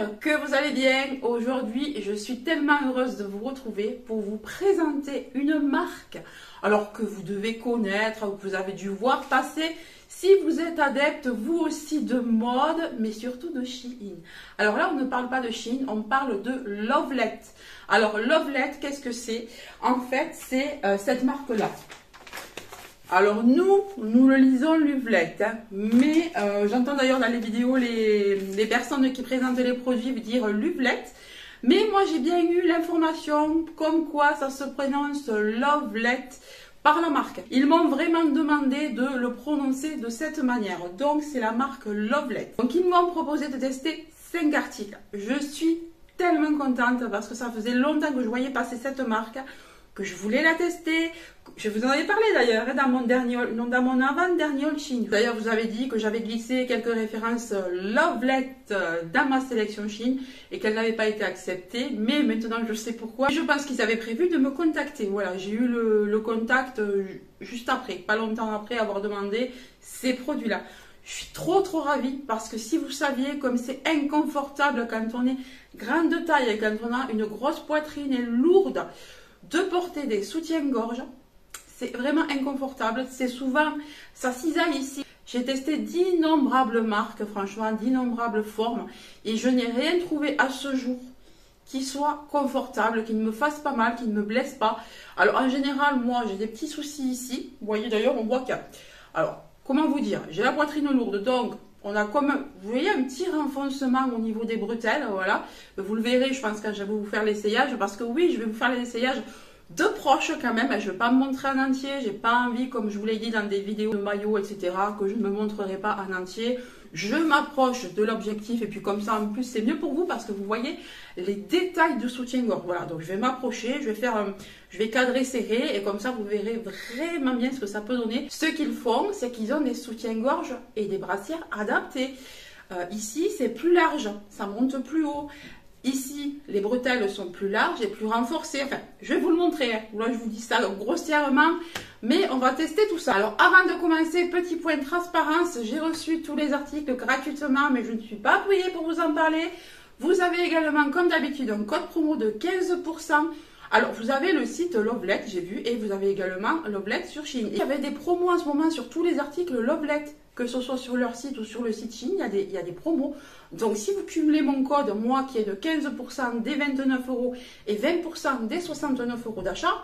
j'espère que vous allez bien. Aujourd'hui, je suis tellement heureuse de vous retrouver pour vous présenter une marque. Alors que vous devez connaître, ou que vous avez dû voir passer si vous êtes adepte vous aussi de mode, mais surtout de Shein. Alors là, on ne parle pas de Shein, on parle de Lovelet. Alors Lovelet, qu'est-ce que c'est? En fait, c'est cette marque-là. Alors nous le lisons Lovelet, hein, mais j'entends d'ailleurs dans les vidéos les personnes qui présentent les produits dire Lovelet, mais moi j'ai bien eu l'information comme quoi ça se prononce Lovelet par la marque. Ils m'ont vraiment demandé de le prononcer de cette manière, donc c'est la marque Lovelet. Donc ils m'ont proposé de tester 5 articles. Je suis tellement contente parce que ça faisait longtemps que je voyais passer cette marque, que je voulais la tester. Je vous en avais parlé d'ailleurs dans mon avant-dernier haul Shein. D'ailleurs, vous avez dit que j'avais glissé quelques références Lovelet dans ma sélection Shein et qu'elles n'avaient pas été acceptées. Mais maintenant, je sais pourquoi. Je pense qu'ils avaient prévu de me contacter. Voilà, j'ai eu le contact juste après, pas longtemps après avoir demandé ces produits-là. Je suis trop ravie parce que si vous saviez comme c'est inconfortable quand on est grande taille et quand on a une grosse poitrine et lourde, de porter des soutiens-gorge, c'est vraiment inconfortable. C'est souvent, ça cisaille ici. J'ai testé d'innombrables marques, franchement, d'innombrables formes. Et je n'ai rien trouvé à ce jour qui soit confortable, qui ne me fasse pas mal, qui ne me blesse pas. Alors, en général, moi, j'ai des petits soucis ici. Vous voyez d'ailleurs, on voit qu'il y a... Alors, comment vous dire? J'ai la poitrine lourde, donc... On a comme, vous voyez, un petit renfoncement au niveau des bretelles, voilà. Vous le verrez, je pense, quand je vais vous faire l'essayage, parce que oui, je vais vous faire l'essayage de proche quand même. Je ne vais pas me montrer en entier, j'ai pas envie, comme je vous l'ai dit dans des vidéos de maillots, etc., que je ne me montrerai pas en entier. Je m'approche de l'objectif et puis comme ça, en plus, c'est mieux pour vous parce que vous voyez les détails de soutien-gorge. Voilà, donc je vais m'approcher, je vais cadrer serré et comme ça, vous verrez vraiment bien ce que ça peut donner. Ce qu'ils font, c'est qu'ils ont des soutiens-gorge et des brassières adaptées. Ici, c'est plus large, ça monte plus haut. Ici, les bretelles sont plus larges et plus renforcées. Enfin, je vais vous le montrer. Hein. Là, je vous dis ça grossièrement, mais on va tester tout ça. Alors, avant de commencer, petit point de transparence. J'ai reçu tous les articles gratuitement, mais je ne suis pas payée pour vous en parler. Vous avez également, comme d'habitude, un code promo de 15%. Alors, vous avez le site Lovelet, j'ai vu, et vous avez également Lovelet sur Shein. Il y avait des promos en ce moment sur tous les articles Lovelet, que ce soit sur leur site ou sur le site Shein, il y a des promos. Donc, si vous cumulez mon code, moi, qui est de 15% des 29 € et 20% des 69 € d'achat,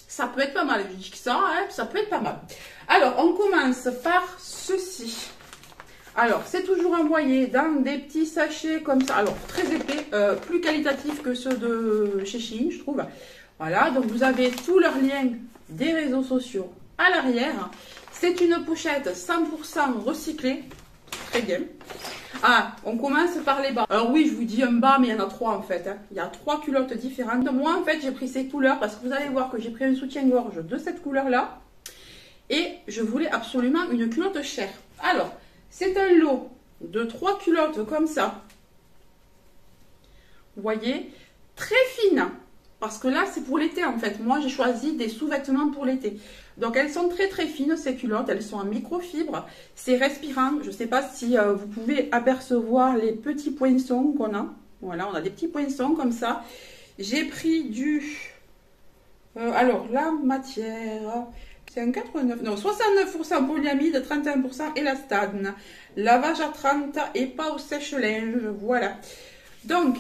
ça peut être pas mal. Je dis que ça, hein, ça peut être pas mal. Alors, on commence par ceci. Alors, c'est toujours envoyé dans des petits sachets comme ça. Alors, très épais, plus qualitatifs que ceux de chez Shein, je trouve. Voilà, donc vous avez tous leurs liens des réseaux sociaux à l'arrière. C'est une pochette 100% recyclée. Très bien. Ah, on commence par les bas. Alors oui, je vous dis un bas, mais il y en a 3 en fait. Hein. Il y a 3 culottes différentes. Moi, en fait, j'ai pris ces couleurs parce que vous allez voir que j'ai pris un soutien-gorge de cette couleur-là. Et je voulais absolument une culotte chère. Alors, c'est un lot de 3 culottes comme ça. Vous voyez, très fines. Parce que là, c'est pour l'été en fait. Moi, j'ai choisi des sous-vêtements pour l'été. Donc, elles sont très fines, ces culottes. Elles sont en microfibre. C'est respirant. Je ne sais pas si vous pouvez apercevoir les petits poinçons qu'on a. Voilà, on a des petits poinçons comme ça. J'ai pris du... alors, la matière... C'est un 89, non, 69% polyamide, 31% élastane. Lavage à 30 et pas au sèche-linge, voilà. Donc,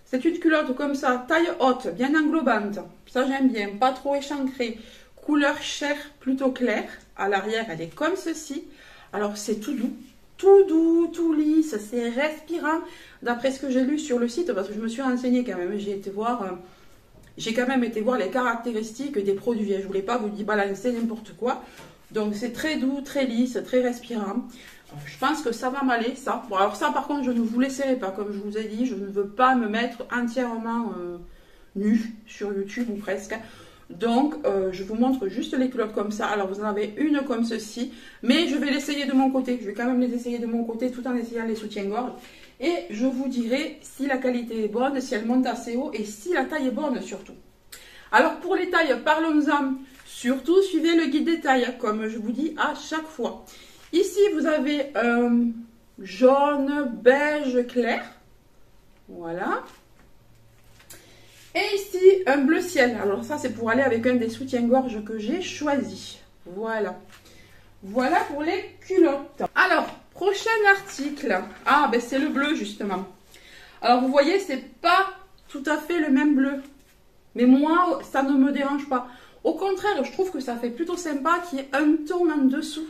c'est une culotte comme ça, taille haute, bien englobante. Ça, j'aime bien, pas trop échancrée. Couleur chair, plutôt claire. À l'arrière, elle est comme ceci. Alors, c'est tout doux, tout lisse, c'est respirant. D'après ce que j'ai lu sur le site, parce que je me suis renseignée quand même, j'ai quand même été voir les caractéristiques des produits. Je ne voulais pas vous balancer n'importe quoi. Donc, c'est très doux, très lisse, très respirant. Je pense que ça va m'aller, ça. Bon, alors ça, par contre, je ne vous laisserai pas. Comme je vous ai dit, je ne veux pas me mettre entièrement nue sur YouTube ou presque. Donc, je vous montre juste les culottes comme ça. Alors, vous en avez une comme ceci. Mais je vais l'essayer de mon côté. Je vais quand même les essayer de mon côté tout en essayant les soutiens-gorge. Et je vous dirai si la qualité est bonne, si elle monte assez haut et si la taille est bonne surtout. Alors pour les tailles, parlons-en. Surtout suivez le guide des tailles, comme je vous dis à chaque fois. Ici vous avez jaune, beige clair. Voilà. Et ici, un bleu ciel. Alors ça, c'est pour aller avec un des soutiens-gorge que j'ai choisi. Voilà. Voilà pour les culottes. Alors, prochain article. Ah, ben c'est le bleu, justement. Alors, vous voyez, c'est pas tout à fait le même bleu. Mais moi, ça ne me dérange pas. Au contraire, je trouve que ça fait plutôt sympa qu'il y ait un ton en dessous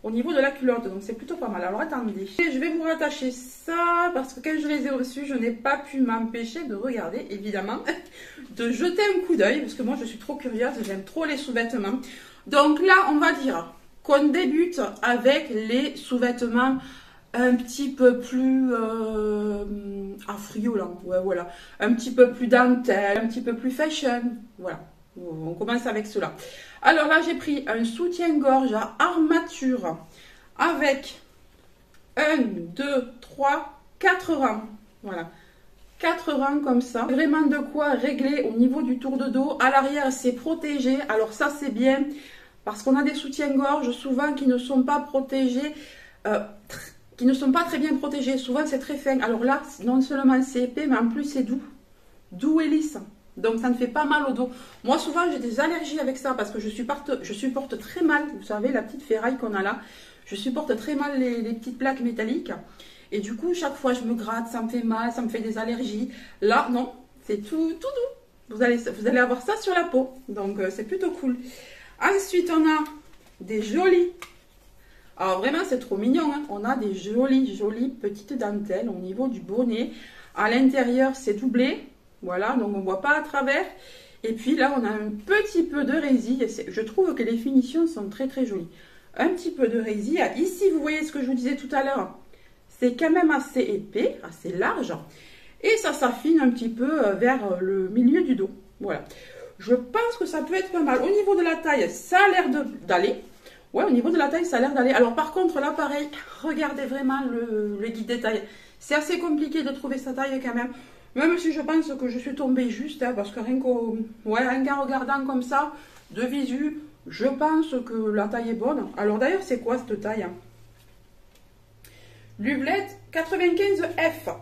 au niveau de la culotte. Donc, c'est plutôt pas mal. Alors, attendez. Je vais vous rattacher ça parce que quand je les ai reçus, je n'ai pas pu m'empêcher de regarder, évidemment, de jeter un coup d'œil parce que moi, je suis trop curieuse. J'aime trop les sous-vêtements. Donc là, on va dire qu'on débute avec les sous-vêtements un petit peu plus affriolant, ouais, voilà, un petit peu plus dentelle, un petit peu plus fashion, voilà, on commence avec cela. Alors là, j'ai pris un soutien-gorge à armature avec 1, 2, 3, 4 rangs, voilà, 4 rangs comme ça, vraiment de quoi régler au niveau du tour de dos. À l'arrière, c'est protégé, alors ça c'est bien, parce qu'on a des soutiens-gorge souvent qui ne sont pas protégés, qui ne sont pas très bien protégés. Souvent, c'est très fin. Alors là, non seulement c'est épais, mais en plus, c'est doux. Doux et lisse. Donc, ça ne fait pas mal au dos. Moi, souvent, j'ai des allergies avec ça parce que je supporte très mal, vous savez, la petite ferraille qu'on a là. Je supporte très mal les petites plaques métalliques. Et du coup, chaque fois, je me gratte, ça me fait mal, ça me fait des allergies. Là, non, c'est tout doux. Vous allez avoir ça sur la peau. Donc, c'est plutôt cool. Ensuite, on a des jolis. Alors vraiment, c'est trop mignon, hein. On a des jolies petites dentelles au niveau du bonnet. À l'intérieur, c'est doublé. Voilà, donc on ne voit pas à travers. Et puis là, on a un petit peu de résille. Je trouve que les finitions sont très jolies. Un petit peu de résille. Ici, vous voyez ce que je vous disais tout à l'heure. C'est quand même assez épais, assez large. Et ça s'affine un petit peu vers le milieu du dos. Voilà. Je pense que ça peut être pas mal. Au niveau de la taille, ça a l'air d'aller. Ouais, au niveau de la taille, ça a l'air d'aller. Alors, par contre, là, pareil, regardez vraiment le guide des tailles. C'est assez compliqué de trouver sa taille quand même. Même si je pense que je suis tombée juste, hein, parce que rien qu'en regardant comme ça, de visu, je pense que la taille est bonne. Alors, d'ailleurs, c'est quoi cette taille? Lublette 95F.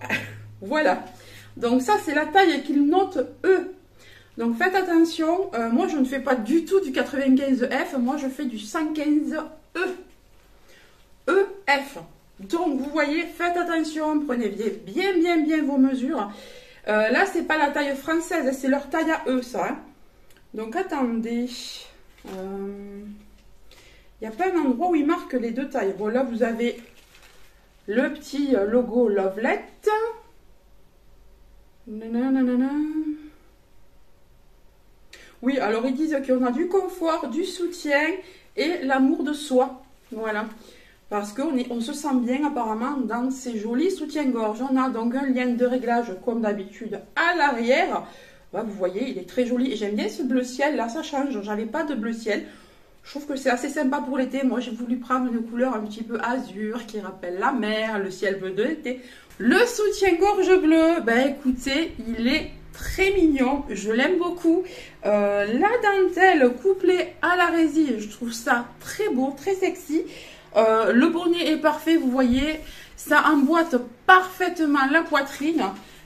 Voilà. Donc, ça, c'est la taille qu'ils notent eux. Donc faites attention, moi je ne fais pas du tout du 95F, moi je fais du 115E. EF. Donc vous voyez, faites attention, prenez bien vos mesures. Là c'est pas la taille française, c'est leur taille à eux ça. Hein. Donc attendez, il n'y a pas un endroit où ils marquent les deux tailles. Bon là vous avez le petit logo Lovelette. Nanana. Oui, alors ils disent qu'on a du confort, du soutien et l'amour de soi. Voilà. Parce qu'on se sent bien apparemment dans ces jolis soutiens-gorge. On a donc un lien de réglage comme d'habitude à l'arrière. Bah, vous voyez, il est très joli. Et j'aime bien ce bleu ciel. Là, ça change. J'avais pas de bleu ciel. Je trouve que c'est assez sympa pour l'été. Moi, j'ai voulu prendre une couleur un petit peu azur qui rappelle la mer, le ciel bleu de l'été. Le soutien-gorge bleu, ben écoutez, il est très mignon, je l'aime beaucoup. La dentelle couplée à la résille, je trouve ça très beau, très sexy. Le bonnet est parfait, vous voyez, ça emboîte parfaitement la poitrine.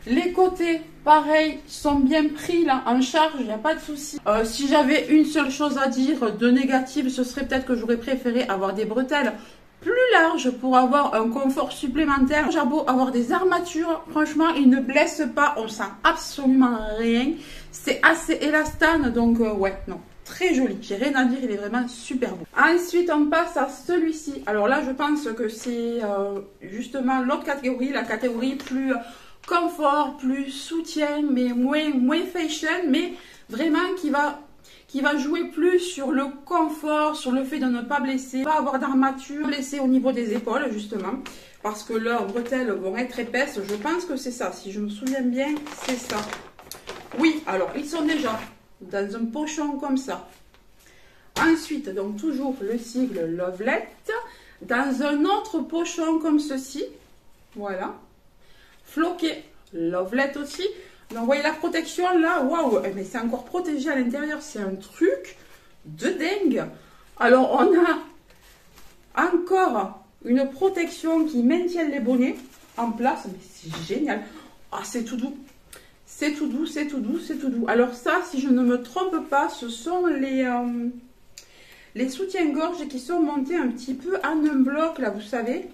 Les côtés, pareil, sont bien pris là en charge, il n'y a pas de souci. Si j'avais une seule chose à dire de négative, ce serait peut-être que j'aurais préféré avoir des bretelles plus larges pour avoir un confort supplémentaire. J'ai beau avoir des armatures, franchement, ils ne blessent pas, on sent absolument rien. C'est assez élastane, donc ouais, non, très joli. J'ai rien à dire, il est vraiment super beau. Ensuite, on passe à celui-ci. Alors là, je pense que c'est justement l'autre catégorie, la catégorie plus confort, plus soutien, mais moins fashion, mais vraiment qui va jouer plus sur le confort, sur le fait de ne pas blesser, pas avoir d'armature, blesser au niveau des épaules justement, parce que leurs bretelles vont être épaisses. Je pense que c'est ça, si je me souviens bien, c'est ça. Oui, alors ils sont déjà dans un pochon comme ça. Ensuite, donc toujours le sigle Lovelette, dans un autre pochon comme ceci, voilà. Floqué Lovelette aussi. Donc vous voyez la protection là, waouh, mais c'est encore protégé à l'intérieur, c'est un truc de dingue. Alors on a encore une protection qui maintient les bonnets en place, mais c'est génial. Ah, c'est tout doux. C'est tout doux, c'est tout doux, c'est tout doux. Alors ça, si je ne me trompe pas, ce sont les soutiens-gorge qui sont montés un petit peu en un bloc, là, vous savez.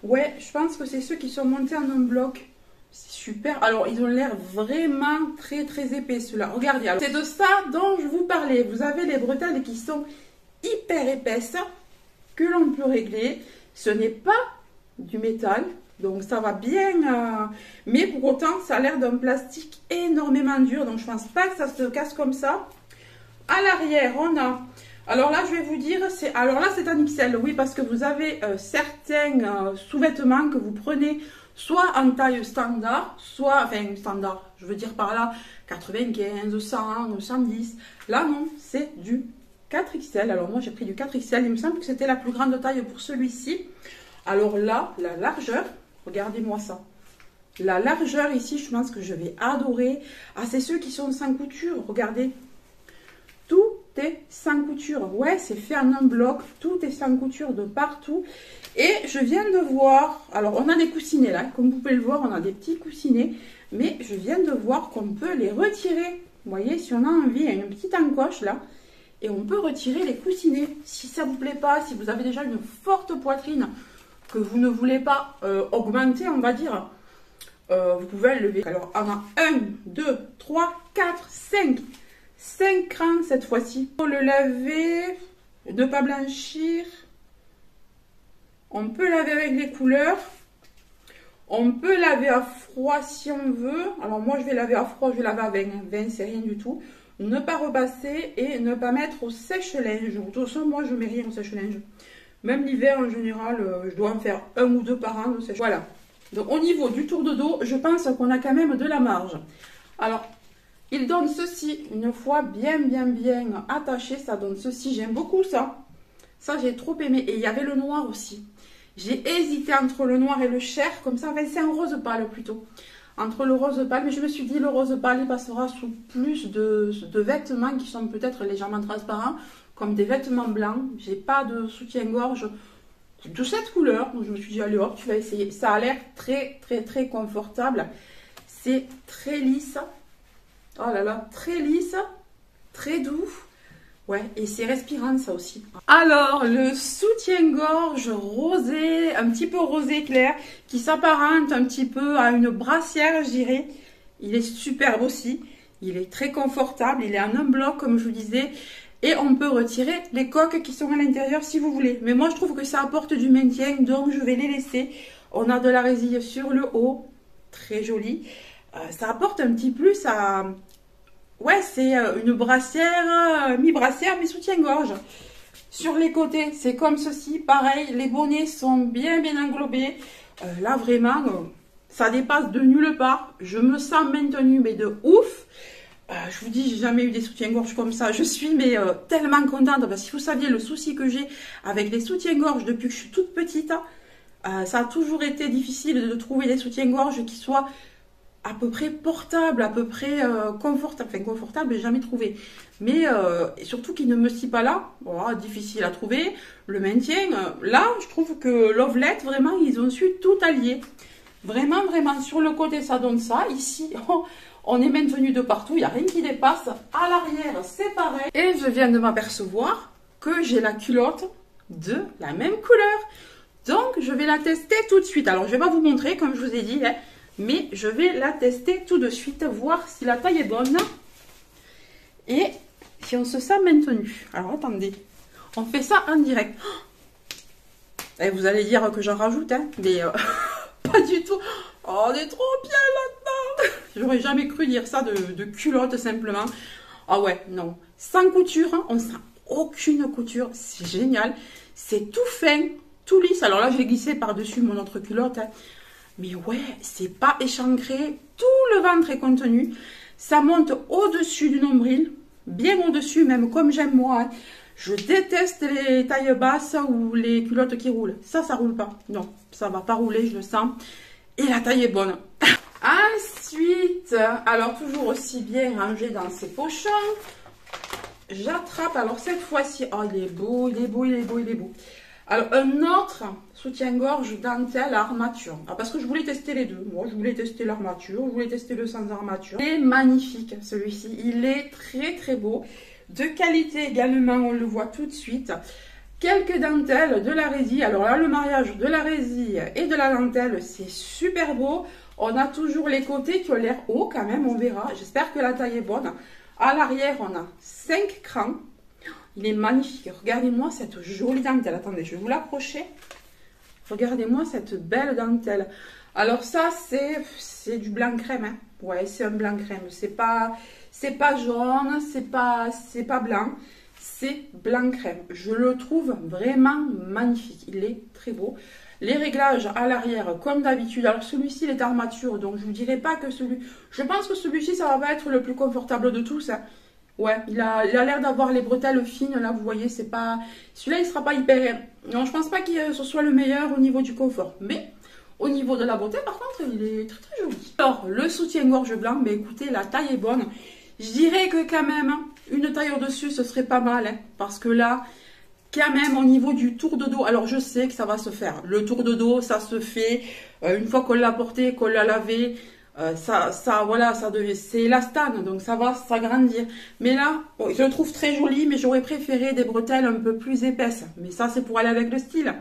Ouais, je pense que c'est ceux qui sont montés en un bloc. C'est super. Alors, ils ont l'air vraiment très, très épais, ceux-là. Regardez, c'est de ça dont je vous parlais. Vous avez les bretelles qui sont hyper épaisses, que l'on peut régler. Ce n'est pas du métal, donc ça va bien. Mais pour autant, ça a l'air d'un plastique énormément dur. Donc, je pense pas que ça se casse comme ça. À l'arrière, on a... Alors là, je vais vous dire, alors là, c'est un XL, oui, parce que vous avez certains sous-vêtements que vous prenez soit en taille standard, soit, enfin, standard, je veux dire par là, 95, 100, 110. Là, non, c'est du 4XL. Alors moi, j'ai pris du 4XL, il me semble que c'était la plus grande taille pour celui-ci. Alors là, la largeur, regardez-moi ça. La largeur ici, je pense que je vais adorer. Ah, c'est ceux qui sont sans couture, regardez. Tout est sans couture. Ouais, c'est fait en un bloc. Tout est sans couture de partout. Et je viens de voir... Alors, on a des coussinets là. Comme vous pouvez le voir, on a des petits coussinets. Mais je viens de voir qu'on peut les retirer. Vous voyez, si on a envie, il y a une petite encoche là. Et on peut retirer les coussinets. Si ça ne vous plaît pas, si vous avez déjà une forte poitrine, que vous ne voulez pas augmenter, on va dire, vous pouvez le lever. Alors, on a 1, 2, 3, 4, 5... 5 crans cette fois-ci. Pour le laver, ne pas blanchir. On peut laver avec les couleurs. On peut laver à froid si on veut. Alors moi je vais laver à froid, je vais laver à 20. 20 c'est rien du tout. Ne pas repasser et ne pas mettre au sèche-linge. De toute façon moi je mets rien au sèche-linge. Même l'hiver en général, je dois en faire 1 ou 2 par an. Voilà. Donc au niveau du tour de dos, je pense qu'on a quand même de la marge. Alors... il donne ceci, une fois bien attaché, ça donne ceci. J'aime beaucoup ça. Ça, j'ai trop aimé. Et il y avait le noir aussi. J'ai hésité entre le noir et le chair, comme ça. Enfin, c'est un rose pâle plutôt. Entre le rose pâle, mais je me suis dit, le rose pâle, il passera sous plus de vêtements qui sont peut-être légèrement transparents, comme des vêtements blancs. J'ai pas de soutien-gorge de cette couleur. Donc, je me suis dit, allez hop, tu vas essayer. Ça a l'air très confortable. C'est très lisse. Oh là là, très lisse, très doux. Ouais, et c'est respirant ça aussi. Alors, le soutien-gorge rosé, un petit peu rosé clair, qui s'apparente un petit peu à une brassière, je dirais. Il est superbe aussi. Il est très confortable. Il est en un bloc, comme je vous disais. Et on peut retirer les coques qui sont à l'intérieur si vous voulez. Mais moi, je trouve que ça apporte du maintien, donc je vais les laisser. On a de la résille sur le haut. Très joli. Ça apporte un petit plus à... Ouais, c'est une brassière, mi-brassière, mi-soutien-gorge. Sur les côtés, c'est comme ceci. Pareil, les bonnets sont bien englobés. Là, vraiment, ça dépasse de nulle part. Je me sens maintenue, mais de ouf. Je vous dis, j'ai jamais eu des soutiens-gorge comme ça. Je suis mais tellement contente. Parce que si vous saviez le souci que j'ai avec les soutiens-gorge depuis que je suis toute petite, ça a toujours été difficile de trouver des soutiens-gorge qui soient à peu près portable, à peu près confortable. Enfin, confortable, j'ai jamais trouvé. Mais surtout qu'il ne me scie pas là. Bon, difficile à trouver. Le maintien, là, je trouve que Lovelet, vraiment, ils ont su tout allier. Vraiment, sur le côté, ça donne ça. Ici, on est maintenu de partout. Il n'y a rien qui dépasse. À l'arrière, c'est pareil. Et je viens de m'apercevoir que j'ai la culotte de la même couleur. Donc, je vais la tester tout de suite. Alors, je ne vais pas vous montrer, comme je vous ai dit, hein. Mais je vais la tester tout de suite, voir si la taille est bonne et si on se sent maintenu. Alors attendez, on fait ça en direct. Et vous allez dire que j'en rajoute, hein, mais pas du tout. Oh, on est trop bien là-dedans. J'aurais jamais cru dire ça de culotte simplement. Ah ouais, non. Sans couture, hein, on sent aucune couture. C'est génial. C'est tout fin, tout lisse. Alors là, je vais glisser par-dessus mon autre culotte, hein. Mais ouais, c'est pas échancré, tout le ventre est contenu. Ça monte au-dessus du nombril, bien au-dessus, même comme j'aime moi. Hein. Je déteste les tailles basses ou les culottes qui roulent. Ça roule pas. Non, ça va pas rouler, je le sens. Et la taille est bonne. Ensuite, alors toujours aussi bien rangé dans ses pochons, j'attrape, alors cette fois-ci, oh il est beau. Alors, un autre soutien-gorge dentelle à armature. Ah, parce que je voulais tester les deux. Moi, je voulais tester l'armature, je voulais tester le sans armature. Il est magnifique, celui-ci. Il est très, très beau. De qualité également, on le voit tout de suite. Quelques dentelles, de la résille. Alors là, le mariage de la résille et de la dentelle, c'est super beau. On a toujours les côtés qui ont l'air hauts quand même, on verra. J'espère que la taille est bonne. À l'arrière, on a 5 crans. Il est magnifique. Regardez-moi cette jolie dentelle. Attendez, je vais vous l'approcher. Regardez-moi cette belle dentelle. Alors ça, c'est du blanc crème. Hein. Ouais, c'est un blanc crème. C'est pas jaune, c'est pas blanc. C'est blanc crème. Je le trouve vraiment magnifique. Il est très beau. Les réglages à l'arrière, comme d'habitude. Alors celui-ci, il est armature, donc je ne vous dirai pas que celui... Je pense que celui-ci, ça va pas être le plus confortable de tous. Hein. Ouais, il a l'air d'avoir les bretelles fines, là, vous voyez, c'est pas... Celui-là, il sera pas hyper... Non, je pense pas que ce soit le meilleur au niveau du confort. Mais au niveau de la beauté, par contre, il est très très joli. Alors, le soutien-gorge blanc, mais écoutez, la taille est bonne. Je dirais que quand même, une taille au-dessus, ce serait pas mal. Hein, parce que là, quand même, au niveau du tour de dos, alors je sais que ça va se faire. Le tour de dos, ça se fait une fois qu'on l'a porté, qu'on l'a lavé. Voilà, c'est élastane, donc ça va s'agrandir. Mais là, bon, je le trouve très joli, mais j'aurais préféré des bretelles un peu plus épaisses. Mais ça, c'est pour aller avec le style.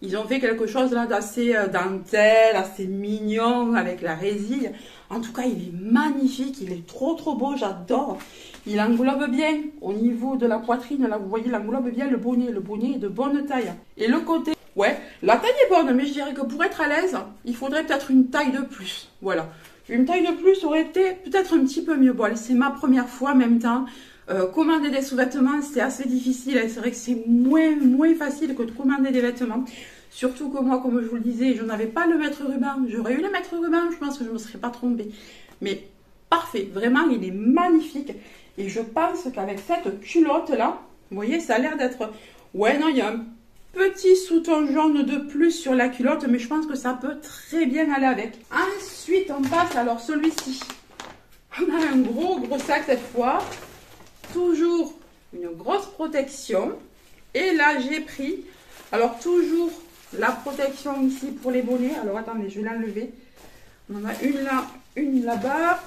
Ils ont fait quelque chose là d'assez dentelle, assez mignon avec la résille. En tout cas, il est magnifique, il est trop trop beau, j'adore. Il englobe bien au niveau de la poitrine, là vous voyez, il englobe bien le bonnet. Le bonnet est de bonne taille. Et le côté, ouais, la taille est bonne, mais je dirais que pour être à l'aise, il faudrait peut-être une taille de plus. Voilà. Une taille de plus aurait été peut-être un petit peu mieux. Bon, c'est ma première fois en même temps. Commander des sous-vêtements, c'est assez difficile. C'est vrai que c'est moins facile que de commander des vêtements. Surtout que moi, comme je vous le disais, je n'avais pas le mètre ruban. J'aurais eu le mètre ruban, je pense que je ne me serais pas trompée. Mais parfait, vraiment, il est magnifique. Et je pense qu'avec cette culotte-là, vous voyez, ça a l'air d'être... Ouais, non, il y a un petit sous-ton jaune de plus sur la culotte, mais je pense que ça peut très bien aller avec. Ensuite, on passe, alors celui-ci. On a un gros sac cette fois. Toujours une grosse protection. Et là, j'ai pris, alors toujours la protection ici pour les bonnets. Alors, attendez, je vais l'enlever. On en a une là, une là-bas.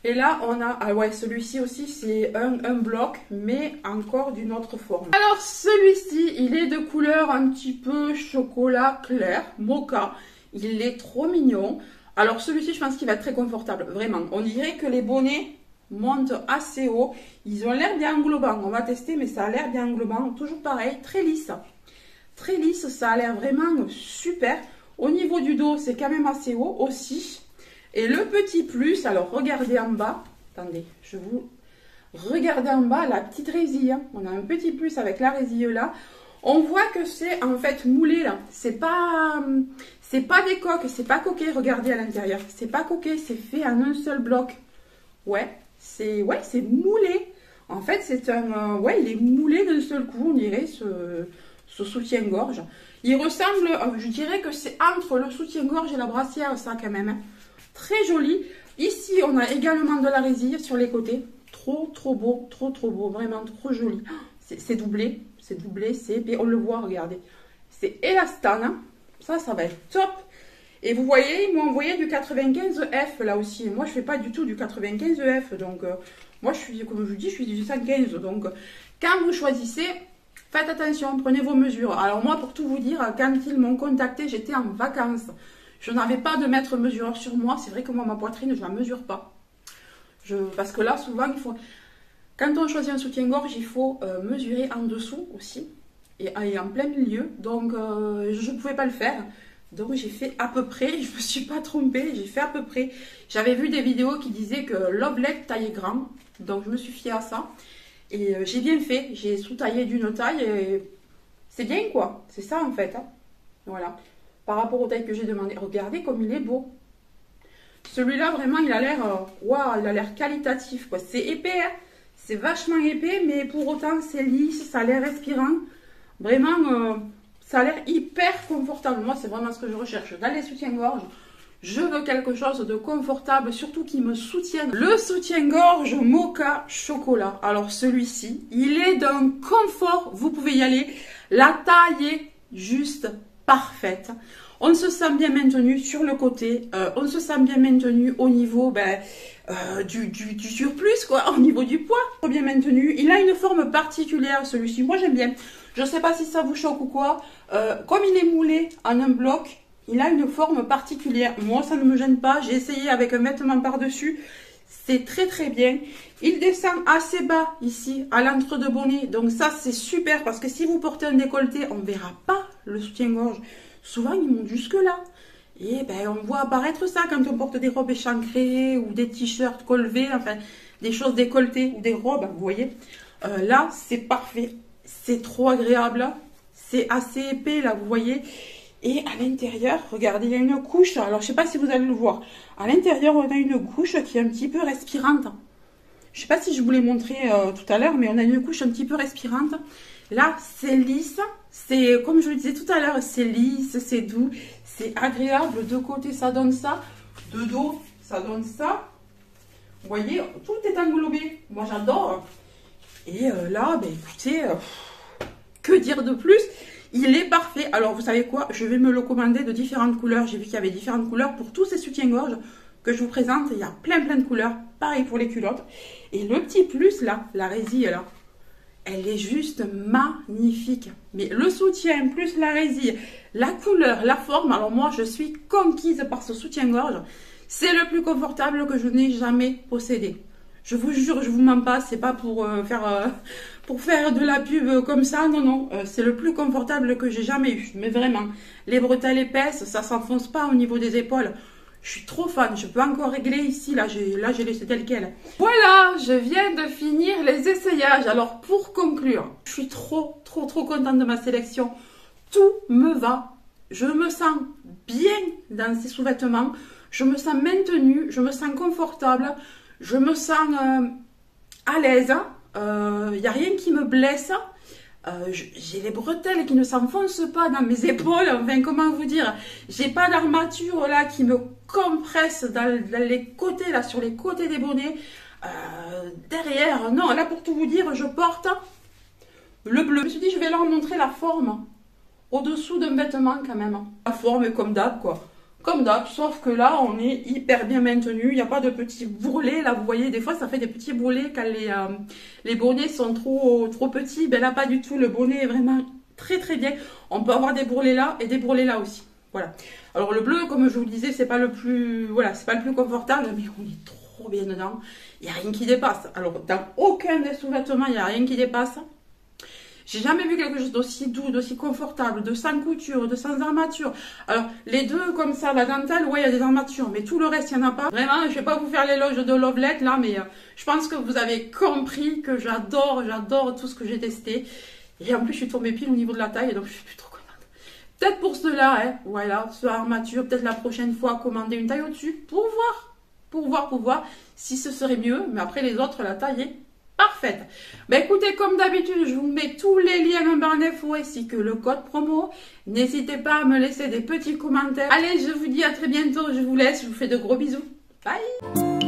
Et là, on a, ah ouais, celui-ci aussi, c'est un bloc, mais encore d'une autre forme. Alors, celui-ci, il est de couleur un petit peu chocolat clair, mocha. Il est trop mignon. Alors, celui-ci, je pense qu'il va être très confortable, vraiment. On dirait que les bonnets montent assez haut. Ils ont l'air bien englobants. On va tester, mais ça a l'air bien englobant. Toujours pareil, très lisse. Très lisse, ça a l'air vraiment super. Au niveau du dos, c'est quand même assez haut aussi. Et le petit plus, alors regardez en bas, attendez, je vous... Regardez en bas la petite résille, hein. On a un petit plus avec la résille là. On voit que c'est en fait moulé là, c'est pas des coques, c'est pas coquet, regardez à l'intérieur. C'est pas coquet, c'est fait en un seul bloc. Ouais, c'est moulé. En fait, c'est un... ouais, il est moulé d'un seul coup, on dirait, ce soutien-gorge. Il ressemble, je dirais que c'est entre le soutien-gorge et la brassière, ça quand même, hein. Très joli. Ici, on a également de la résille sur les côtés. Trop beau, trop beau, vraiment trop joli. C'est doublé, on le voit, regardez. C'est élastane, hein. Ça va être top. Et vous voyez, ils m'ont envoyé du 95F là aussi. Moi, je fais pas du tout du 95F. Donc, moi, je suis, comme je vous dis, je suis du 115. Donc, quand vous choisissez, faites attention, prenez vos mesures. Alors, moi, pour tout vous dire, quand ils m'ont contacté, j'étais en vacances. Je n'avais pas de mètre mesureur sur moi. C'est vrai que moi, ma poitrine, je ne la mesure pas. Parce que là, souvent, il faut... Quand on choisit un soutien-gorge, il faut mesurer en dessous aussi. Et en plein milieu. Donc, je ne pouvais pas le faire. Donc, j'ai fait à peu près. Je ne me suis pas trompée. J'ai fait à peu près. J'avais vu des vidéos qui disaient que l'oblette taillait grand. Donc, je me suis fiée à ça. Et j'ai bien fait. J'ai sous-taillé d'une taille. Et c'est bien, quoi. C'est ça, en fait. Hein. Voilà. Par rapport aux tailles que j'ai demandé. Regardez comme il est beau. Celui-là, vraiment, il a l'air... waouh, il a l'air qualitatif, quoi. C'est épais, hein. C'est vachement épais, mais pour autant, c'est lisse. Ça a l'air respirant. Vraiment, ça a l'air hyper confortable. Moi, c'est vraiment ce que je recherche. Dans les soutiens-gorge, je veux quelque chose de confortable, surtout qui me soutienne. Le soutien-gorge Mocha Chocolat. Alors, celui-ci, il est d'un confort. Vous pouvez y aller La taille est juste parfaite. On se sent bien maintenu sur le côté. On se sent bien maintenu au niveau du surplus, quoi, au niveau du poids. Bien maintenu. Il a une forme particulière, celui-ci. Moi, j'aime bien. Je ne sais pas si ça vous choque ou quoi. Comme il est moulé en un bloc, il a une forme particulière. Moi, ça ne me gêne pas. J'ai essayé avec un vêtement par-dessus. C'est très très bien. Il descend assez bas ici, à l'entre-deux bonnets. Donc ça, c'est super parce que si vous portez un décolleté, on ne verra pas le soutien-gorge. Souvent, il monte jusque là. Et ben, on voit apparaître ça quand on porte des robes échancrées ou des t-shirts collevés, enfin, des choses décolletées ou des robes, vous voyez. Là, c'est parfait. C'est trop agréable. C'est assez épais, là, vous voyez. Et à l'intérieur, regardez, il y a une couche. Alors, je ne sais pas si vous allez le voir. À l'intérieur, on a une couche qui est un petit peu respirante. Je ne sais pas si je vous l'ai montré tout à l'heure, mais on a une couche un petit peu respirante. Là, c'est lisse. C'est, comme je le disais tout à l'heure, c'est lisse, c'est doux, c'est agréable. De côté, ça donne ça. De dos, ça donne ça. Vous voyez, tout est englobé. Moi, j'adore. Et là, ben, écoutez, que dire de plus? Il est parfait. Alors, vous savez quoi? Je vais me le commander de différentes couleurs. J'ai vu qu'il y avait différentes couleurs pour tous ces soutiens-gorge que je vous présente. Il y a plein de couleurs. Pareil pour les culottes. Et le petit plus, là, la résille, là, elle est juste magnifique. Mais le soutien, plus la résille, la couleur, la forme. Alors, moi, je suis conquise par ce soutien-gorge. C'est le plus confortable que je n'ai jamais possédé. Je vous jure, je vous mens pas, c'est pas pour faire de la pub comme ça, non, non. C'est le plus confortable que j'ai jamais eu, mais vraiment. Les bretelles épaisses, ça s'enfonce pas au niveau des épaules. Je suis trop fan, je peux encore régler ici, là j'ai laissé tel quel. Voilà, je viens de finir les essayages. Alors pour conclure, je suis trop contente de ma sélection. Tout me va, je me sens bien dans ces sous-vêtements, je me sens maintenue, je me sens confortable. Je me sens à l'aise, il n'y a rien qui me blesse, j'ai les bretelles qui ne s'enfoncent pas dans mes épaules, enfin comment vous dire, j'ai pas d'armature là qui me compresse dans les côtés, là sur les côtés des bonnets, derrière, non, là pour tout vous dire, je porte le bleu. Je me suis dit je vais leur montrer la forme au-dessous d'un vêtement quand même, la forme est comme d'hab quoi. Comme d'hab, sauf que là, on est hyper bien maintenu. Il n'y a pas de petits bourrelets. Là, vous voyez, des fois, ça fait des petits bourrelets quand les bonnets sont trop petits. Ben là, pas du tout. Le bonnet est vraiment très bien. On peut avoir des bourrelets là et des bourrelets là aussi. Voilà. Alors, le bleu, comme je vous le disais, c'est pas le plus, voilà, c'est pas le plus confortable, mais on est trop bien dedans. Il n'y a rien qui dépasse. Alors, dans aucun des sous-vêtements, il n'y a rien qui dépasse. J'ai jamais vu quelque chose d'aussi doux, d'aussi confortable, de sans couture, de sans armature. Alors, les deux comme ça, la dentelle, ouais, il y a des armatures, mais tout le reste, il n'y en a pas. Vraiment, je ne vais pas vous faire l'éloge de Lovelette, là, mais je pense que vous avez compris que j'adore tout ce que j'ai testé. Et en plus, je suis tombée pile au niveau de la taille, donc je suis plus trop contente. Peut-être pour cela, hein, voilà, ce armature, peut-être la prochaine fois, commander une taille au-dessus, pour voir si ce serait mieux. Mais après, les autres, la taille est parfaite. Ben écoutez, comme d'habitude, je vous mets tous les liens en barre d'infos ainsi que le code promo. N'hésitez pas à me laisser des petits commentaires. Allez, je vous dis à très bientôt. Je vous laisse. Je vous fais de gros bisous. Bye!